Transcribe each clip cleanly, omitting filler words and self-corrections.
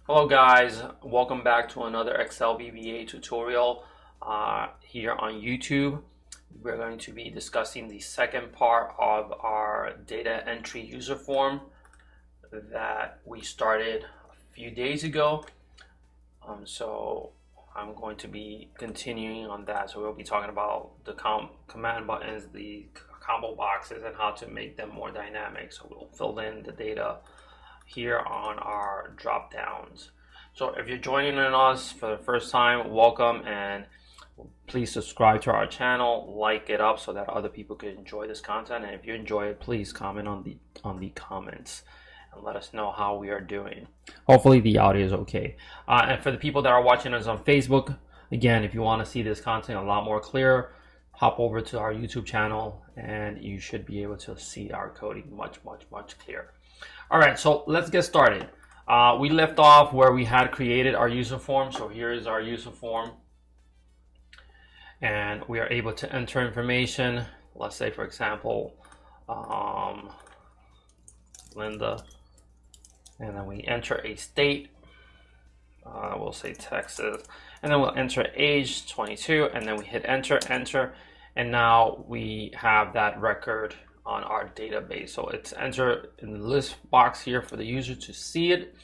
Hello guys, welcome back to another Excel VBA tutorial here on YouTube. We're going to be discussing the second part of our data entry user form that we started a few days ago. So I'm going to be continuing on that. So we'll be talking about the command buttons, the combo boxes, and how to make them more dynamic. So we'll fill in the data here on our drop downs. So if you're joining us for the first time, welcome, and please subscribe to our channel, like it up so that other people can enjoy this content. And if you enjoy it, please comment on the comments and let us know how we are doing. Hopefully the audio is okay. And for the people that are watching us on Facebook, again, if you want to see this content a lot more clear, hop over to our YouTube channel and you should be able to see our coding much clearer. All right, so let's get started. We left off where we had created our user form. So here is our user form. And we are able to enter information. Let's say, for example, Linda. And then we enter a state. We'll say Texas. And then we'll enter age, 22. And then we hit enter. And now we have that record on our database. So it's entered in the list box here for the user to see it.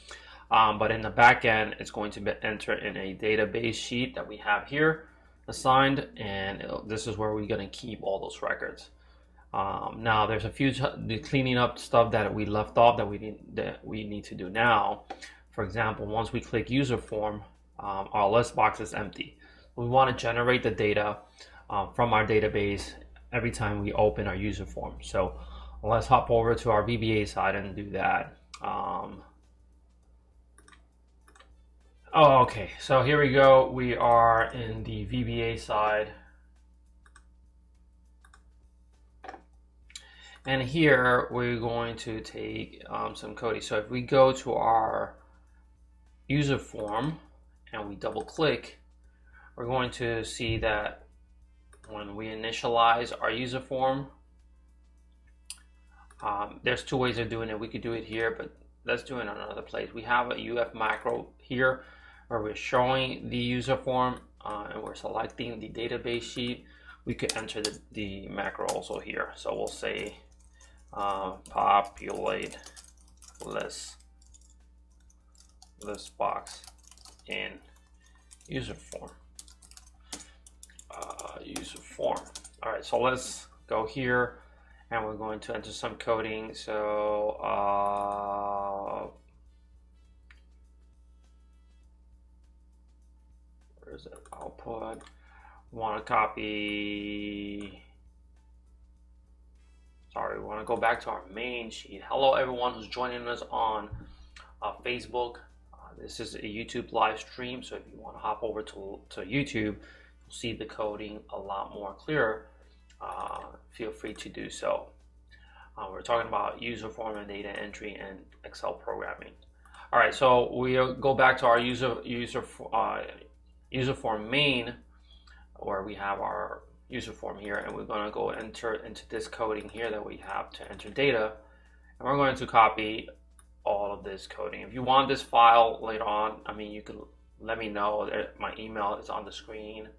But in the back end, it's going to be entered in a database sheet that we have here assigned. And this is where we're going to keep all those records. Now there's a few cleaning up stuff that we left off that we need to do now. For example, once we click user form, our list box is empty. We want to generate the data from our database every time we open our user form. So let's hop over to our VBA side and do that. Okay, so here we go. We are in the VBA side. And here we're going to take some coding. So if we go to our user form and we double click, we're going to see that when we initialize our user form, there's two ways of doing it. We could do it here, but let's do it in another place. We have a UF macro here where we're showing the user form and we're selecting the database sheet. We could enter the macro also here. So we'll say populate list box in user form. User form. All right, so let's go here and we're going to enter some coding. So where is it? Output. We want to copy. Sorry, we want to go back to our main sheet. Hello, everyone who's joining us on Facebook. This is a YouTube live stream, so if you want to hop over to YouTube, see the coding a lot more clearer, feel free to do so. We're talking about user form and data entry and Excel programming. All right, so we'll go back to our user form main, where we have our user form here, and we're going to go enter into this coding here that we have to enter data, and we're going to copy all of this coding. If you want this file later on, I mean, you can let me know. My email is on the screen.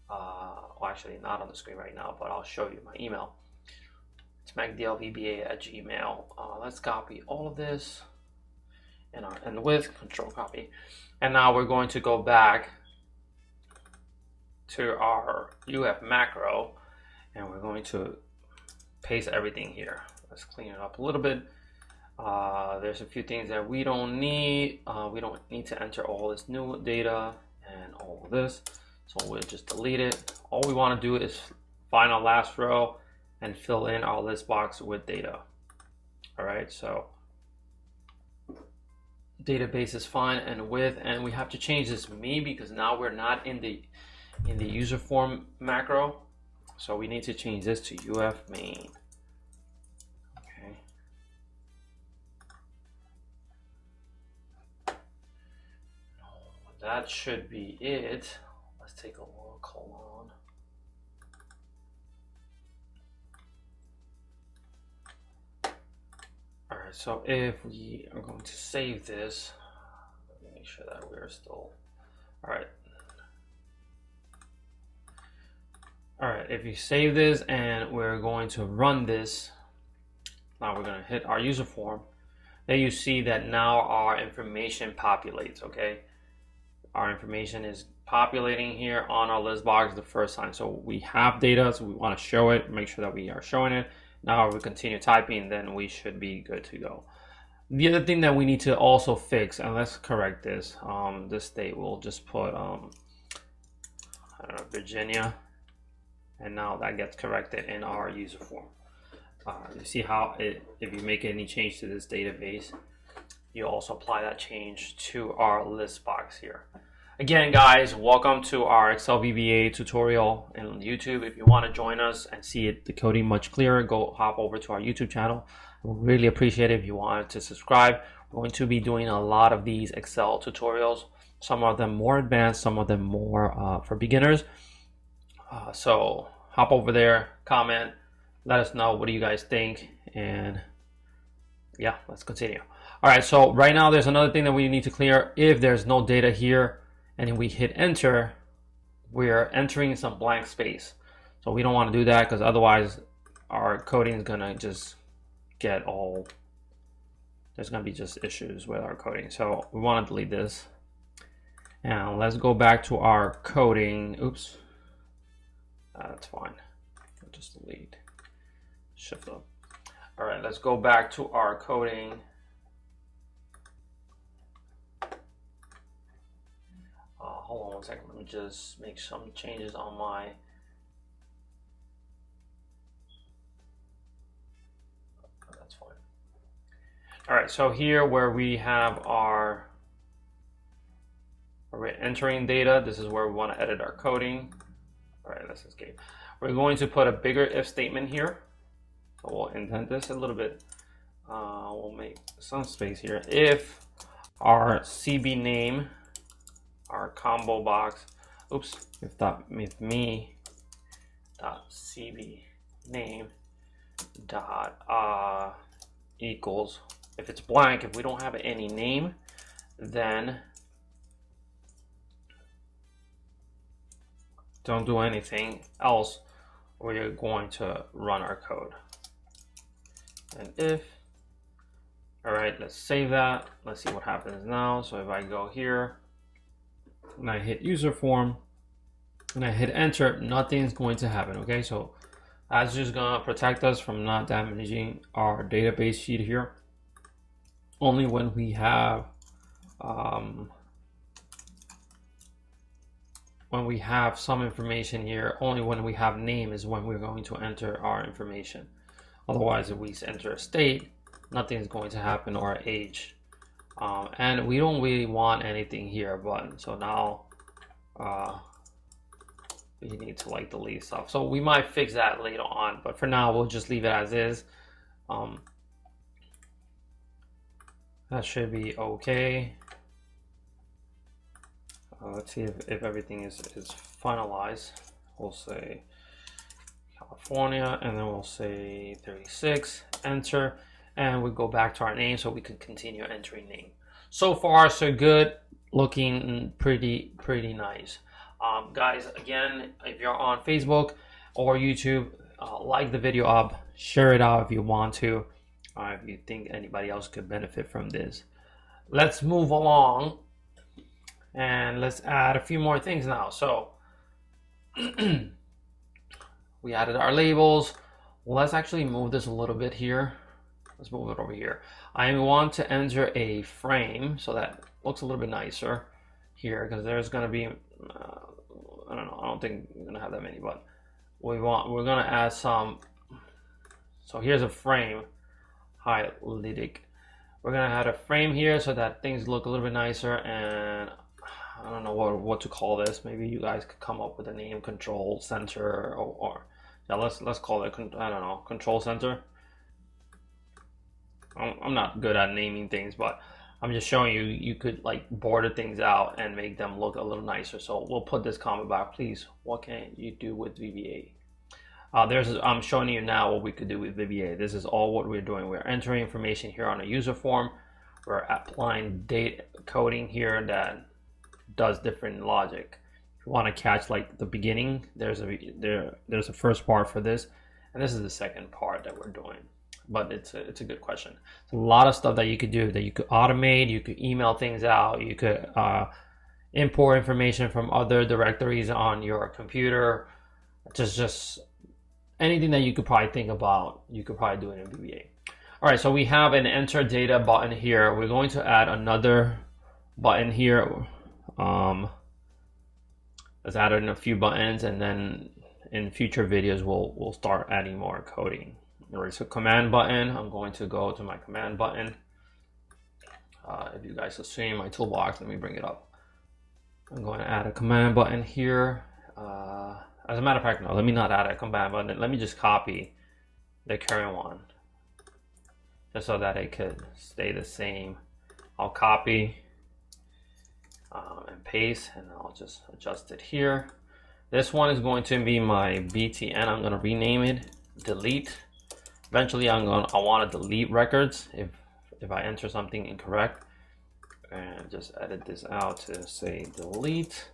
Well, actually not on the screen right now, but I'll show you my email. It's macdlvba@gmail. Let's copy all of this and with control copy. And now we're going to go back to our UF macro and we're going to paste everything here. Let's clean it up a little bit. There's a few things that we don't need. We don't need to enter all this new data and all of this. So we'll just delete it. All we want to do is find our last row and fill in our list box with data. All right, so database is fine and with, and we have to change this main because now we're not in the user form macro. So we need to change this to UF main. Okay. That should be it. Let's take a look. Hold on. All right, so if we are going to save this, let me make sure that we're still, all right. All right, if you save this and we're going to run this, now we're gonna hit our user form. Then you see that now our information populates, okay? Our information is populating here on our list box the first time. So we have data, so we want to show it, make sure that we are showing it. Now if we continue typing, then we should be good to go. The other thing that we need to also fix, and let's correct this, this state, we'll just put, I don't know, Virginia, and now that gets corrected in our user form. You see how if you make any change to this database, you also apply that change to our list box here. Again, guys, welcome to our Excel VBA tutorial on YouTube. If you want to join us and see the coding much clearer, go hop over to our YouTube channel. We'd really appreciate it if you wanted to subscribe. We're going to be doing a lot of these Excel tutorials, some of them more advanced, some of them more for beginners. So hop over there, comment, let us know what do you guys think, and yeah, let's continue. All right, so right now there's another thing that we need to clear. If there's no data here and we hit enter, we're entering some blank space. So we don't want to do that because otherwise our coding is gonna just get all, there's gonna be just issues with our coding. So we want to delete this. And let's go back to our coding. Oops, that's fine. I'll just delete, shift up. All right, let's go back to our coding. Hold on one second, let me just make some changes on my, that's fine. All right, so here where we have our, we're entering data, this is where we want to edit our coding. All right, let's escape. We're going to put a bigger if statement here. So we'll indent this a little bit. We'll make some space here. If our CB name, our Combobox, oops, if me dot CB name dot equals, if it's blank, if we don't have any name, then don't do anything else. We're going to run our code. And if, all right, let's save that. Let's see what happens now. So if I go here and I hit user form and I hit enter, nothing's going to happen. Okay, so that's just gonna protect us from not damaging our database sheet here. Only when we have some information here, only when we have name is when we're going to enter our information. Otherwise, if we enter a state, nothing's going to happen, or age. And we don't really want anything here button. So now we need to like delete stuff. So we might fix that later on, but for now we'll just leave it as is. That should be okay. Let's see if everything is finalized. We'll say California, and then we'll say 36, enter, and we go back to our name so we can continue entering name. So far so good, looking pretty nice. Guys, again, if you're on Facebook or YouTube, like the video up, share it out if you want to, if you think anybody else could benefit from this. Let's move along and let's add a few more things now. So we added our labels. Let's actually move this a little bit here. Let's move it over here. I want to enter a frame so that looks a little bit nicer here, because there's going to be I don't know, I don't think we're going to have that many, but we're going to add some. So here's a frame, highlighted. We're going to add a frame here so that things look a little bit nicer, and I don't know what to call this. Maybe you guys could come up with a name, control center, or yeah, let's call it, I don't know, control center. I'm not good at naming things, but I'm just showing you, you could like border things out and make them look a little nicer. So we'll put this comment back, please, what can you do with VBA? I'm showing you now what we could do with VBA. This is all what we're doing. We're entering information here on a user form. we're applying data coding here that does different logic. If you want to catch like the beginning, there's a first part for this, and this is the second part that we're doing. But it's a good question. It's a lot of stuff that you could do, that you could automate. You could email things out. You could import information from other directories on your computer. Just anything that you could probably think about, you could probably do it in VBA. All right, so we have an enter data button here. We're going to add another button here. Let's add in a few buttons, and then in future videos we'll start adding more coding. All right, so command button. I'm going to go to my command button. If you guys have seen my toolbox, let me bring it up. I'm going to add a command button here. As a matter of fact, no, let me not add a command button. Let me just copy the current one, just so that it could stay the same. I'll copy and paste, and I'll just adjust it here. This one is going to be my BTN. I'm going to rename it delete. Eventually I want to delete records if I enter something incorrect, and just edit this out to say delete.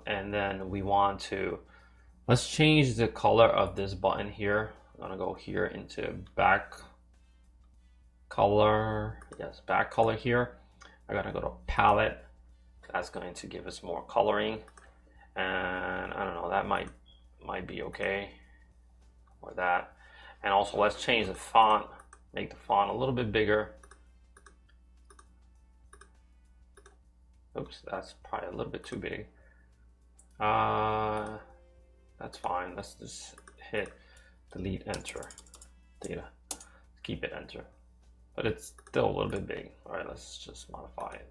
And then we want to, let's change the color of this button here. I'm gonna go here into back color. Yes, back color here. I gotta go to palette. That's going to give us more coloring, and I don't know, that might be okay, or that. And also let's change the font, make the font a little bit bigger. Oops, that's probably a little bit too big. That's fine. Let's just hit delete enter data. Keep it enter, but it's still a little bit big. All right, let's just modify it.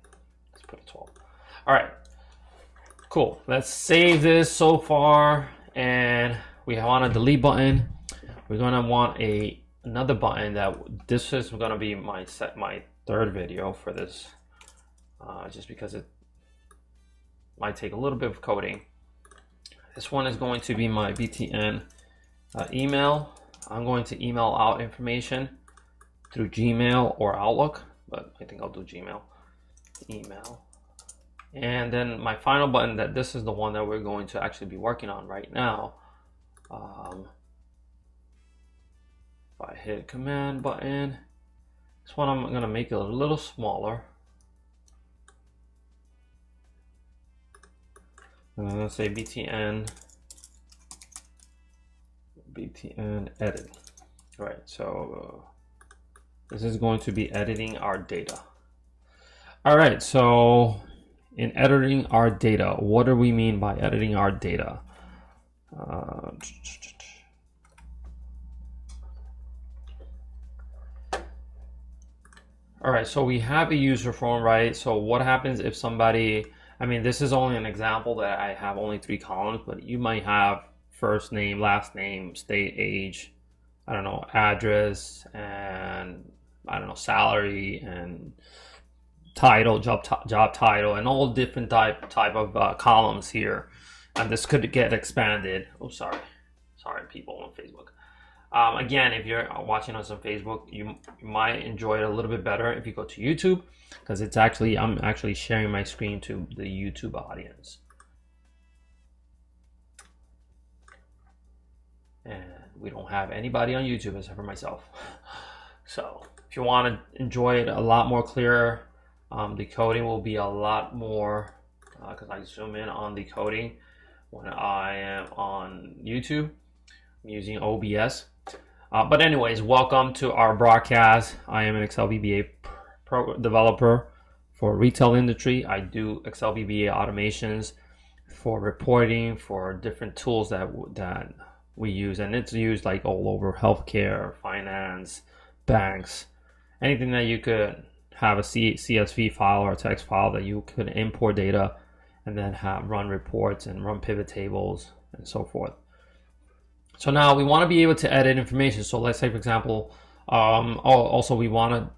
Let's put it 12. All right, cool. Let's save this so far, and we want a delete button. We're gonna want another button that this is gonna be my third video for this, just because it might take a little bit of coding. This one is going to be my BTN email. I'm going to email out information through Gmail or Outlook, but I think I'll do Gmail. Email. And then my final button, that this is the one that we're going to actually be working on right now. If I hit command button, this one I'm going to make it a little smaller. And I'm going to say BTN edit. All right, so this is going to be editing our data. All right, so in editing our data, what do we mean by editing our data? All right, so we have a user form, right? So what happens if somebody, I mean, this is only an example that I have only 3 columns, but you might have first name, last name, state, age, I don't know, address, and I don't know, salary, and title, job title, and all different type of columns here. And this could get expanded. Oh, sorry people on Facebook. Again, if you're watching us on Facebook, you might enjoy it a little bit better if you go to YouTube, because it's actually, I'm actually sharing my screen to the YouTube audience. And we don't have anybody on YouTube except for myself. So if you want to enjoy it a lot more clearer, the coding will be a lot more, because I zoom in on the coding when I am on YouTube. I'm using OBS. But anyways, welcome to our broadcast. I am an Excel VBA developer for retail industry. I do Excel VBA automations for reporting, for different tools that we use, and it's used like all over healthcare, finance, banks, anything that you could have a CSV file or a text file that you could import data and then run reports and run pivot tables and so forth. So now we want to be able to edit information. So let's say, for example, also we want to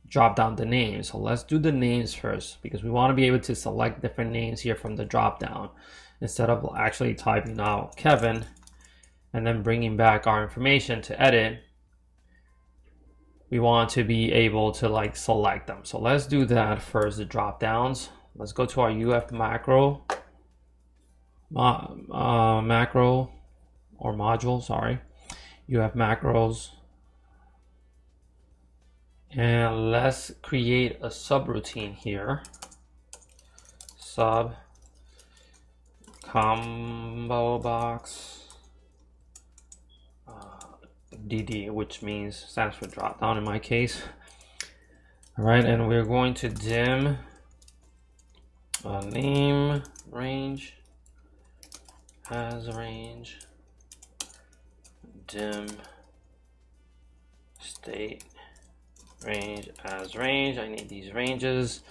drop down the names. So let's do the names first, because we want to be able to select different names here from the drop down instead of actually typing out Kevin and then bringing back our information to edit. we want to be able to like select them. So let's do that first, the drop downs. Let's go to our UF macro, macro or module, sorry. UF macros. And let's create a subroutine here. Sub Combobox DD, which means stands for drop down in my case. All right, and we're going to dim name range as range, dim state range as range. I need these ranges.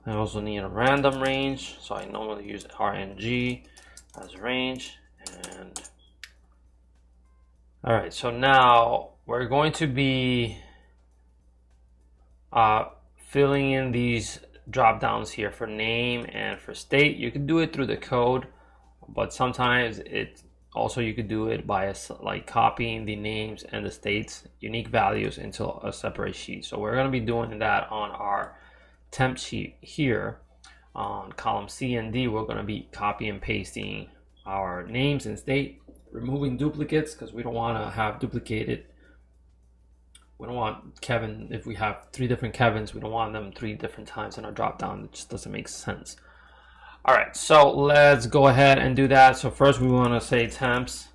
I also need a random range, so I normally use RNG as range. And all right, so now we're going to be filling in these drop downs here for name and for state. You can do it through the code, but sometimes you could do it by like copying the names and the states, unique values into a separate sheet. So we're going to be doing that on our temp sheet here on column C and D. We're going to be copy and pasting our names and state, removing duplicates because we don't want to have duplicated. We don't want Kevin, if we have 3 different Kevins, we don't want them 3 different times in our drop down. It just doesn't make sense. All right, so let's go ahead and do that. So first we want to say temps,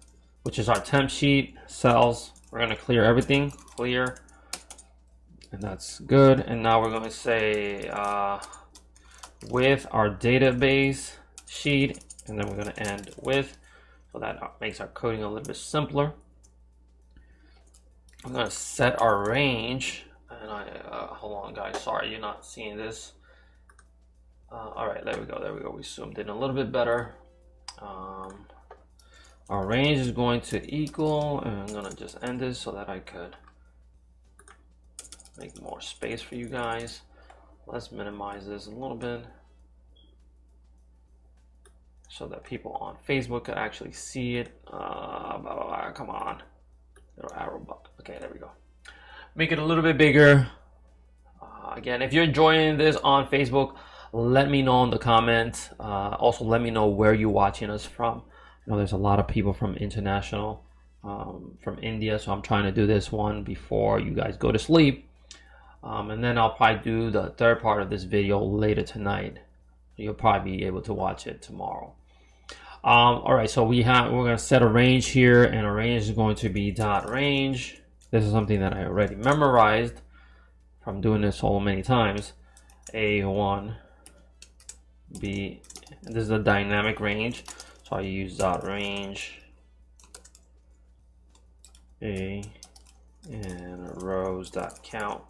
which is our temp sheet, cells. We're going to clear everything, clear, and that's good. And now we're going to say with our database sheet, and then we're going to end with, so that makes our coding a little bit simpler. I'm going to set our range, and hold on guys, sorry you're not seeing this. All right, there we go, we zoomed in a little bit better. Our range is going to equal, and I'm gonna just end this so that I could make more space for you guys. Let's minimize this a little bit so that people on Facebook could actually see it. Come on, little arrow button. Okay, there we go. Make it a little bit bigger. Again, if you're enjoying this on Facebook, let me know in the comments. Also, let me know where you're watching us from. I know there's a lot of people from international, from India, so I'm trying to do this one before you guys go to sleep. And then I'll probably do the third part of this video later tonight. You'll probably be able to watch it tomorrow. All right, so we're going to set a range here, and a range is going to be dot range. This is something that I already memorized from doing this so many times. A1, B, and this is a dynamic range, so I use dot range A and rows dot count.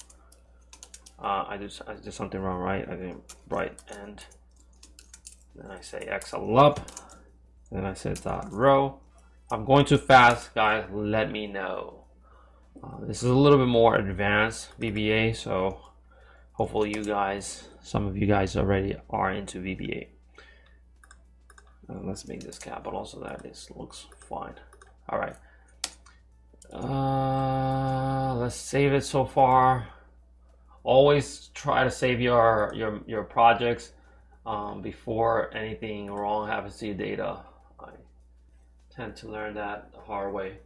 I did something wrong, right? I didn't write end. Then I say XL up. Then I said dot row. I'm going too fast, guys. Let me know. This is a little bit more advanced VBA, so hopefully you guys, some of you guys already are into VBA. Let's make this capital so that this looks fine. All right. Let's save it so far. Always try to save your projects before anything wrong happens to your data. I tend to learn that the hard way.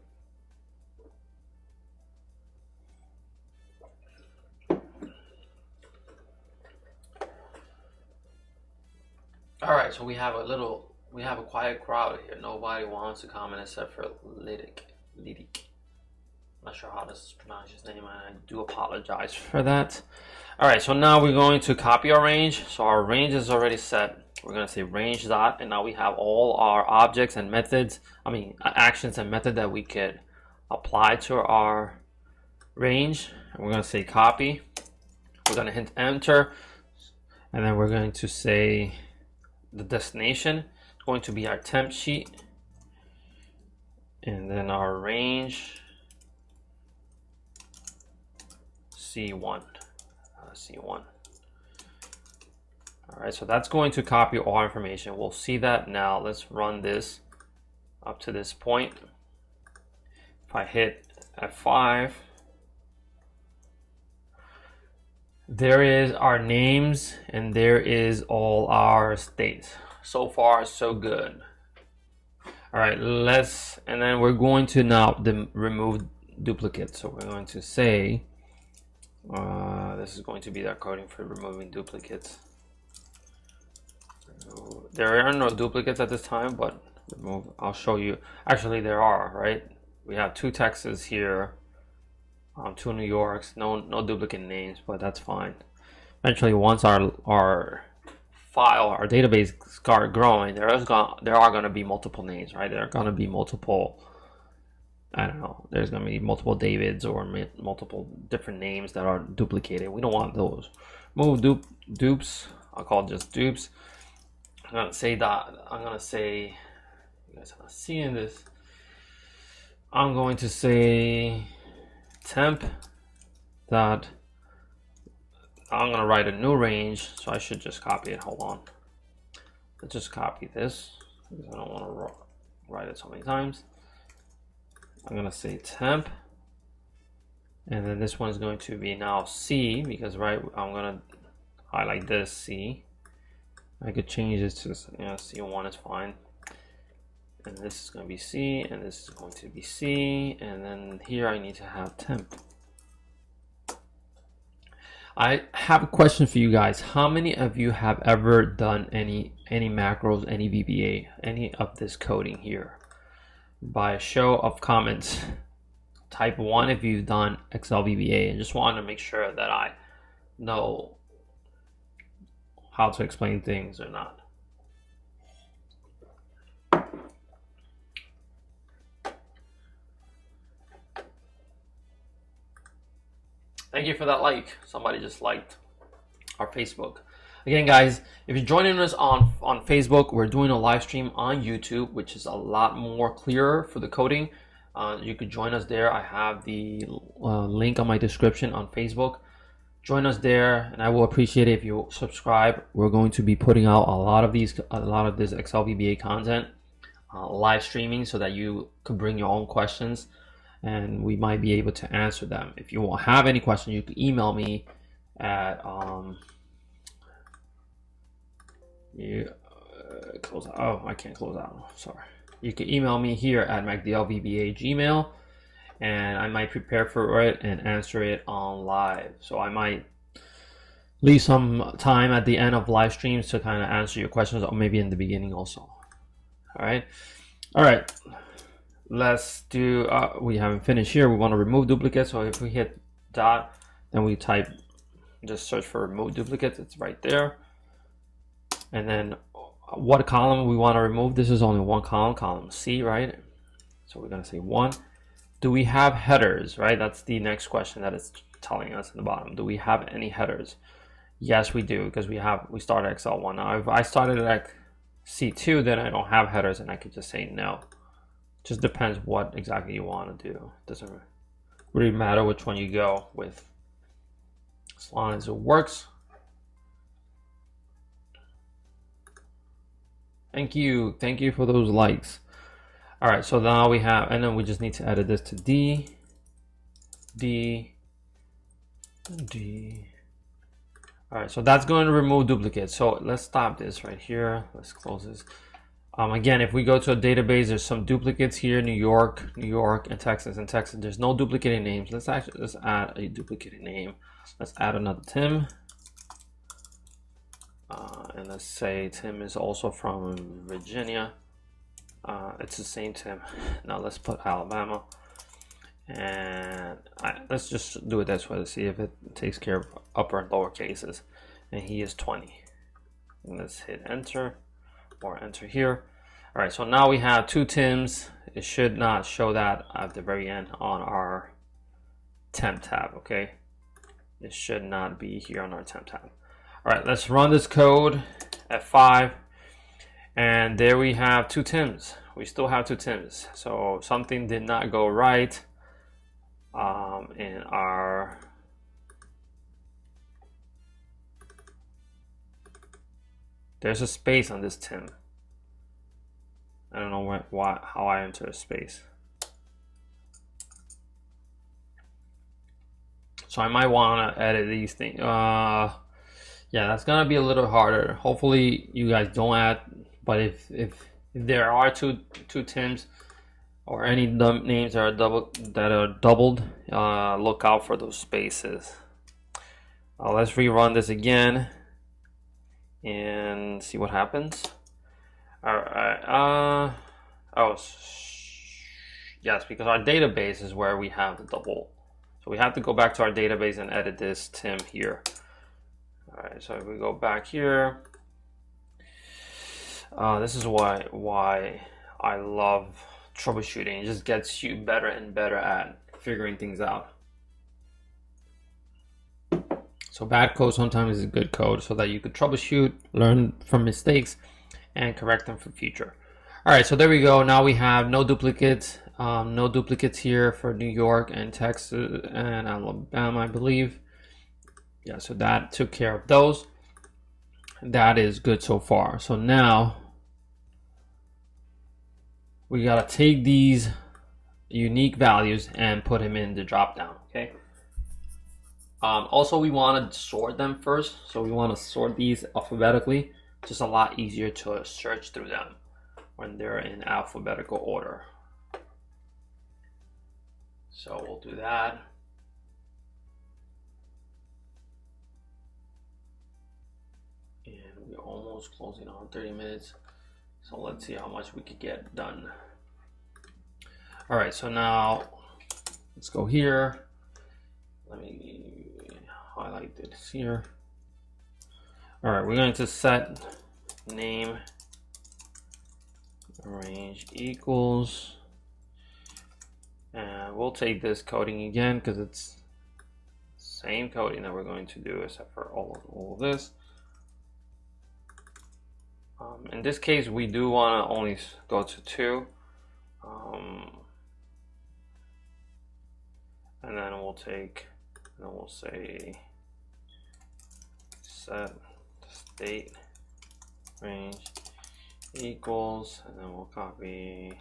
All right, so we have a quiet crowd here. Nobody wants to comment except for Lidic. I'm not sure how to pronounce his name, and I do apologize for that. All right, so now we're going to copy our range. So our range is already set. We're going to say range dot, and now we have all our objects and methods, actions and method that we could apply to our range. And we're going to say copy. We're going to hit enter, and then we're going to say the destination is going to be our temp sheet, and then our range C1. C1. All right, so that's going to copy all information. We'll see that now. Let's run this up to this point. If I hit F5, there is our names and there is all our states. So far so good. All right, and then we're going to now remove duplicates. So we're going to say this is going to be that coding for removing duplicates. There are no duplicates at this time, but I'll show you. Actually, there are, right? We have 2 Texas here, 2 New Yorks, no duplicate names, but that's fine. Eventually, once our database start growing, there are going to be multiple names, right? There are going to be multiple, I don't know, there's going to be multiple Davids or multiple different names that are duplicated. We don't want those. Move dupes, I'll call it just dupes. I'm going to say that, you guys are not seeing this. I'm going to say temp that I'm going to write a new range, so I should just copy it. Hold on. Let's just copy this because I don't want to write it so many times. I'm going to say temp, and then this one is going to be now C because I'm going to highlight this C. I could change this to C1 is fine. And this is going to be C, and this is going to be C, and then here I need to have temp. I have a question for you guys. How many of you have ever done any macros, any VBA, any of this coding here? By a show of comments, type 1 if you've done Excel VBA. And just wanted to make sure that I know how to explain things or not. Thank you for that like. Somebody just liked our Facebook. Again, guys, if you're joining us on Facebook, we're doing a live stream on YouTube, which is a lot more clearer for the coding. You could join us there. I have the link on my description on Facebook. Join us there, and I will appreciate it if you subscribe. We're going to be putting out a lot of this Excel VBA content, live streaming, so that you could bring your own questions, and we might be able to answer them. If you have any questions, you can email me at close out. Oh, I can't close out. Sorry. You can email me here at mcdlvba@gmail, and I might prepare for it and answer it on live. So I might leave some time at the end of live streams to kind of answer your questions, or maybe in the beginning also. All right. Let's do, we haven't finished here. We want to remove duplicates. So if we hit dot, then we just search for remove duplicates. It's right there. And then what column we want to remove. This is only one column C, right? So we're going to say 1. Do we have headers, right? That's the next question that it's telling us in the bottom. Do we have any headers? Yes, we do, because we started Excel 1. Now, if I started at C2, then I don't have headers, and I could just say no. Just depends what exactly you want to do. Doesn't really matter which one you go with, as long as it works. Thank you for those likes. All right, so now we have, and then we just need to edit this to D. All right, so that's going to remove duplicates. So let's stop this right here. Let's close this. Again, if we go to a database, there's some duplicates here, New York, and Texas. There's no duplicated names. Let's add a duplicated name. Let's add another Tim. And let's say Tim is also from Virginia. It's the same Tim. Now let's put Alabama. And let's just do it this way to see if it takes care of upper and lower cases. And he is 20. And let's hit enter. Or enter here. All right, so now we have 2 Tims. It should not show that at the very end on our temp tab, okay? It should not be here on our temp tab. All right, let's run this code, F5, and there we have 2 Tims. We still have 2 Tims. So something did not go right in our there's a space on this Tim. I don't know how I enter a space. So I might want to edit these things. Yeah, that's gonna be a little harder. Hopefully you guys don't add, but if there are two Tims or any names that are doubled, look out for those spaces. Let's rerun this again and see what happens. All right. Yes, because our database is where we have the double. So we have to go back to our database and edit this Tim here. All right, so if we go back here, this is why I love troubleshooting. It just gets you better and better at figuring things out. So bad code sometimes is good code so that you could troubleshoot, learn from mistakes, and correct them for future. All right, so there we go. Now we have no duplicates. No duplicates here for New York and Texas and Alabama, I believe. Yeah, so that took care of those. That is good so far. So now we gotta take these unique values and put them in the dropdown, okay? Also, we want to sort them first. So we want to sort these alphabetically. Just a lot easier to search through them when they're in alphabetical order. So we'll do that. And we're almost closing on 30 minutes. So let's see how much we could get done. All right, so now let's go here. Let me highlight this here. All right, we're going to set name range equals, and we'll take this coding again because it's the same coding that we're going to do except for all of this. In this case, we do want to only go to 2. And then we'll take, and then we'll say set state range equals, and then we'll copy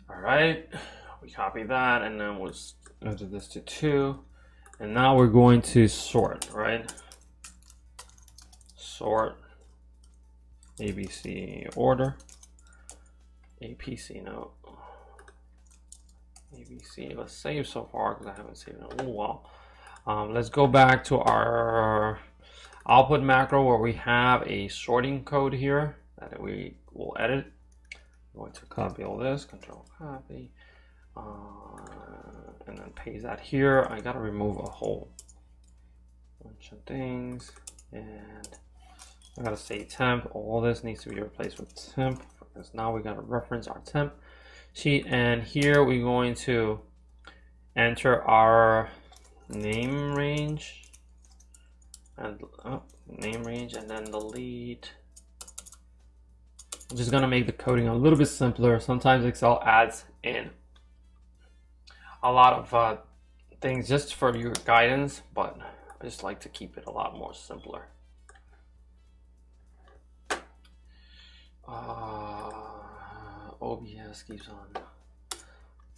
all right, we copy that, and then we'll enter this to 2, and now we're going to sort, right? Sort ABC order, APC, no, ABC. Let's save so far because I haven't saved in a little while. Let's go back to our output macro where we have a sorting code here that we will edit. I'm going to copy all this, control copy, and then paste that here. I gotta remove a whole bunch of things, and I gotta say temp. All this needs to be replaced with temp because now we gotta reference our temp sheet, and here we're going to enter our name range and then delete. I'm just gonna make the coding a little bit simpler. Sometimes Excel adds in a lot of things just for your guidance, but I just like to keep it a lot more simpler. OBS keeps on.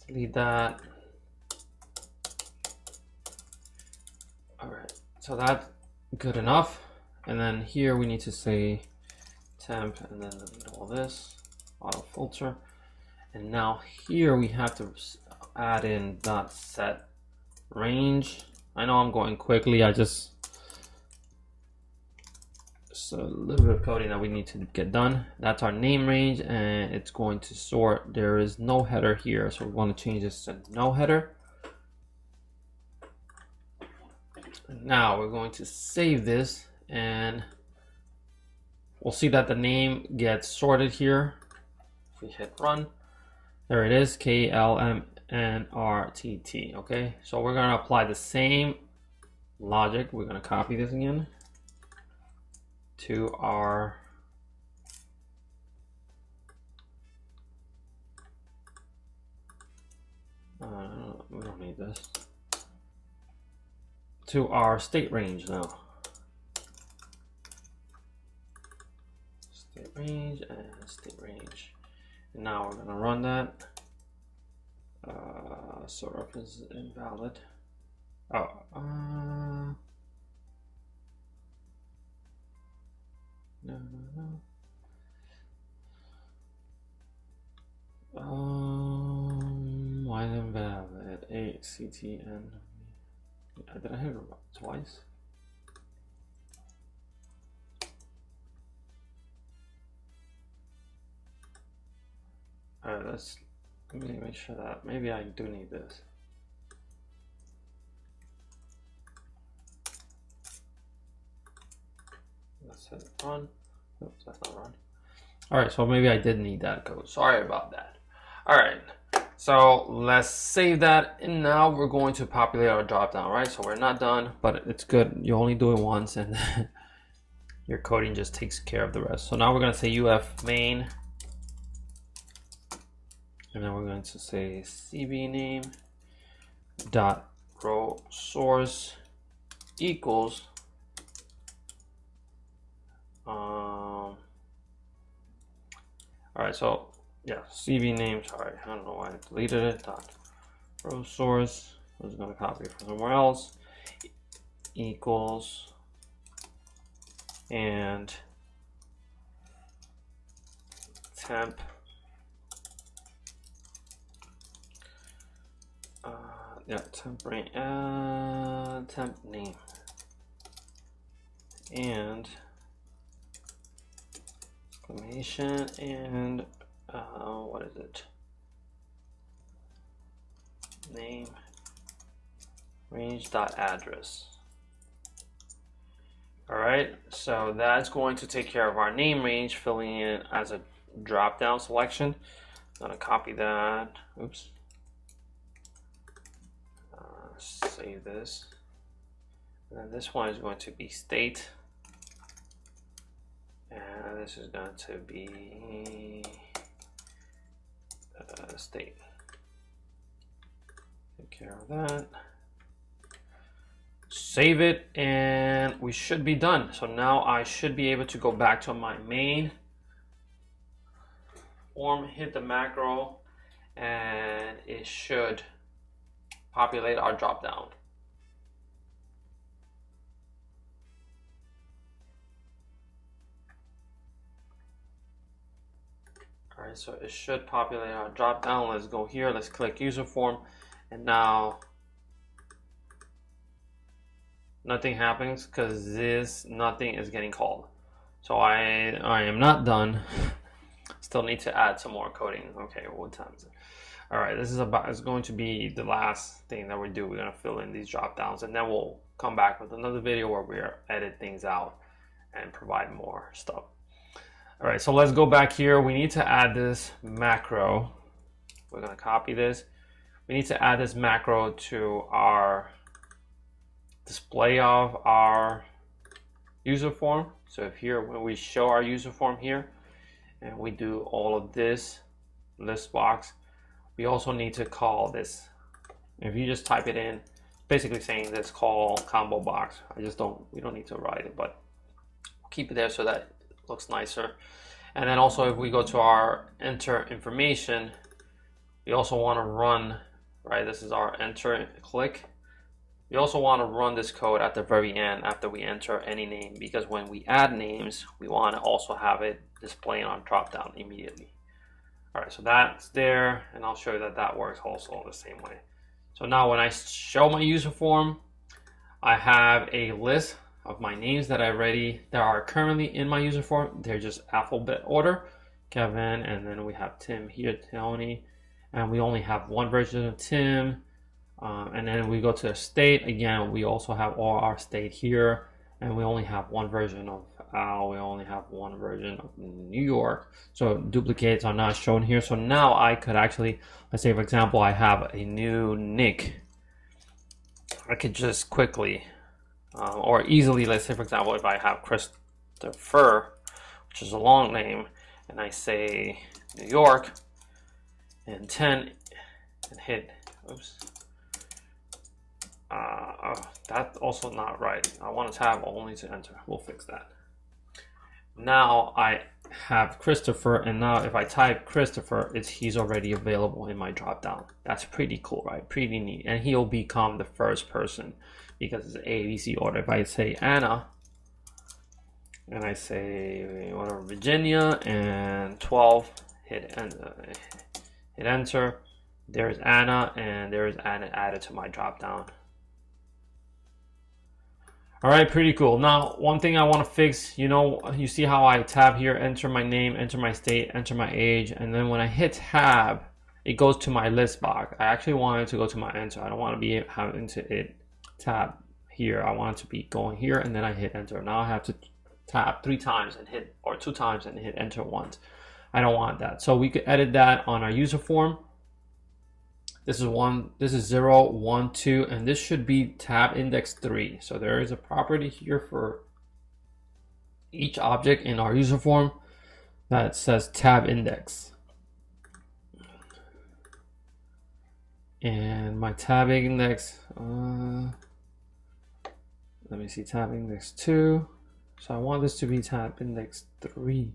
Delete that. All right, so that's good enough. And then here we need to say temp and then delete all this, Autofilter. And now here we have to add in .set range. I know I'm going quickly. Just a little bit of coding that we need to get done. That's our name range, and it's going to sort. There is no header here, so we want to change this to no header. Now we're going to save this, and we'll see that the name gets sorted here. If we hit run, there it is, KLMNRTT. Okay, so we're going to apply the same logic. We're going to copy this again to our we don't need this, to our state range now. state range and state range. And now we're gonna run that. So reference is invalid. Oh, no. Why is it invalid? ACTN. Did I hit it twice? Alright, let me make sure that maybe I do need this. Let's hit run. Oops, that's not run. Alright, so maybe I did need that code. Sorry about that. Alright, so let's save that, and now we're going to populate our dropdown, right? So we're not done, but it's good. You only do it once, and your coding just takes care of the rest. So now we're going to say UF main. And then we're going to say CB name dot row source equals all right, so yeah, CB name, sorry, I don't know why I deleted it, dot row source, I was going to copy it from somewhere else, equals, and temp temp name and exclamation and what is it? Name range dot address. All right, so that's going to take care of our name range, filling in as a drop down selection. I'm gonna copy that. Oops. Save this, and then this one is going to be state, and this is going to be state. Take care of that, save it, and we should be done. So now I should be able to go back to my main form, hit the macro, and it should populate our dropdown. All right, so it should populate our dropdown. Let's go here. Let's click Userform, and now nothing happens because nothing is getting called. So I am not done. Still need to add some more coding. Okay, what time is it? All right, this is it's going to be the last thing that we do. We're gonna fill in these drop downs, and then we'll come back with another video where we edit things out and provide more stuff. All right, so let's go back here. We need to add this macro. We're gonna copy this. We need to add this macro to our display of our user form. So if here, when we show our user form here, and we do all of this Listbox, we also need to call this. If you just type it in, basically saying this call Combobox. We don't need to write it, but keep it there so that it looks nicer. And then also if we go to our enter information, we also want to run, right? This is our enter click. We also want to run this code at the very end after we enter any name, because when we add names, we want to also have it displaying on dropdown immediately. All right, so that's there, and I'll show you that that works also the same way. So now when I show my user form, I have a list of my names that are currently in my user form. They're just alphabet order, Kevin, and then we have Tim here, Tony, and we only have one version of Tim. And then we go to the state. Again, we also have all our state here, and we only have one version of Al, we only have one version of New York, so duplicates are not shown here. So now I could actually, let's say for example, I have a new Nick. I could just quickly or easily, let's say for example, if I have Christopher, which is a long name, and I say New York and 10 and hit, oops. That's also not right. I want a tab only to enter. We'll fix that. Now I have Christopher, and now if I type Christopher, he's already available in my dropdown. That's pretty cool, right? Pretty neat. And he'll become the first person because it's ABC order. If I say Anna, and I say order Virginia and 12, hit enter. There's Anna, and there's Anna added to my dropdown. All right, pretty cool. Now, one thing I want to fix, you see how I tab here, enter my name, enter my state, enter my age, and then when I hit tab, it goes to my list box. I actually want it to go to my enter. I don't want to be having to hit tab here. I want it to be going here, and then I hit enter. Now I have to tab 3 times and hit, or 2 times and hit enter once. I don't want that. So we could edit that on our user form. This is 1, this is 0, 1, 2, and this should be tab index 3. So there is a property here for each object in our user form that says tab index. And my tab index, let me see, tab index 2. So I want this to be tab index 3.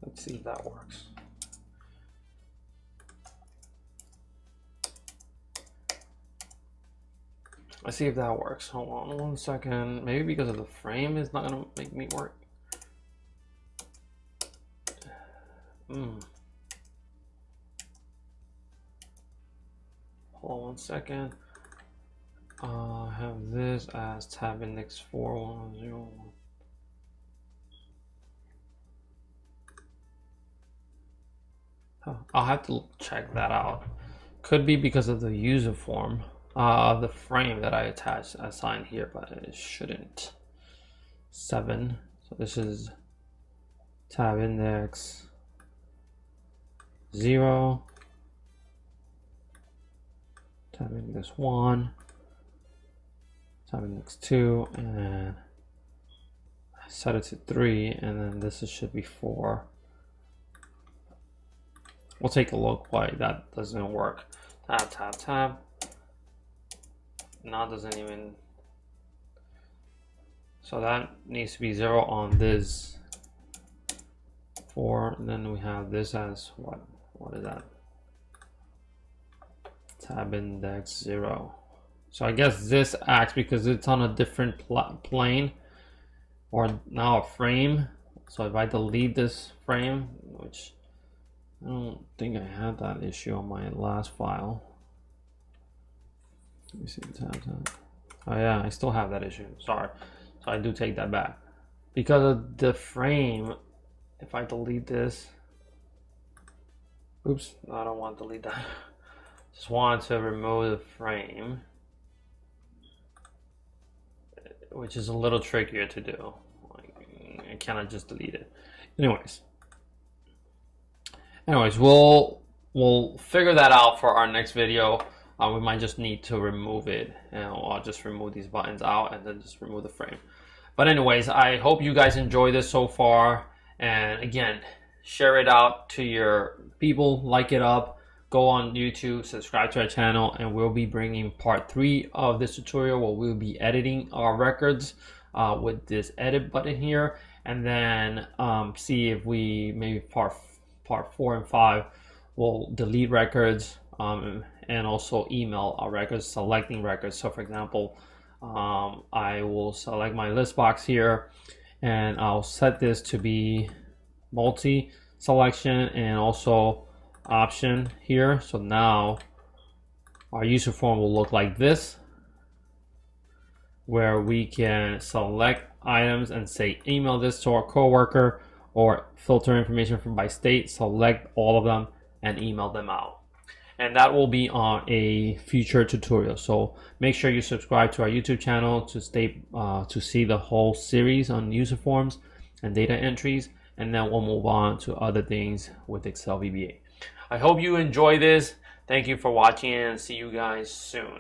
Let's see if that works. Let's see if that works. Hold on 1 second. Maybe because of the frame is not gonna make me work. Hold on 1 second. I have this as tab index 4101. I'll have to check that out. Could be because of the user form. The frame that I attached assigned here, but it shouldn't. 7. So this is tab index 0, tab index 1, tab index 2, and I set it to 3, and then this should be 4. We'll take a look why that doesn't work. Tab, tab, tab. Now it doesn't even, so that needs to be 0 on this 4, and then we have this as what is that? Tab index 0. So I guess this acts because it's on a different plane, or now a frame. So if I delete this frame, which I don't think I had that issue on my last file. Let me see the tab. Oh yeah, I still have that issue. Sorry. So I do take that back. Because of the frame, if I delete this, oops, no, I don't want to delete that. Just want to remove the frame, which is a little trickier to do. I cannot just delete it. Anyways, we'll figure that out for our next video. We might just need to remove it, and I'll just remove these buttons out and then just remove the frame. But anyways, I hope you guys enjoy this so far. And again, share it out to your people, like it up, go on YouTube, subscribe to our channel, and we'll be bringing part 3 of this tutorial where we'll be editing our records with this edit button here, and then see if we maybe part 4 and 5 will delete records, and also email our records, selecting records. So for example, I will select my Listbox here, and I'll set this to be multi selection and also option here. So now our user form will look like this, where we can select items and say email this to our coworker, or filter information from by state, select all of them and email them out. And that will be on a future tutorial. So make sure you subscribe to our YouTube channel to see the whole series on user forms and data entries, and then we'll move on to other things with Excel VBA. I hope you enjoy this. Thank you for watching, and see you guys soon.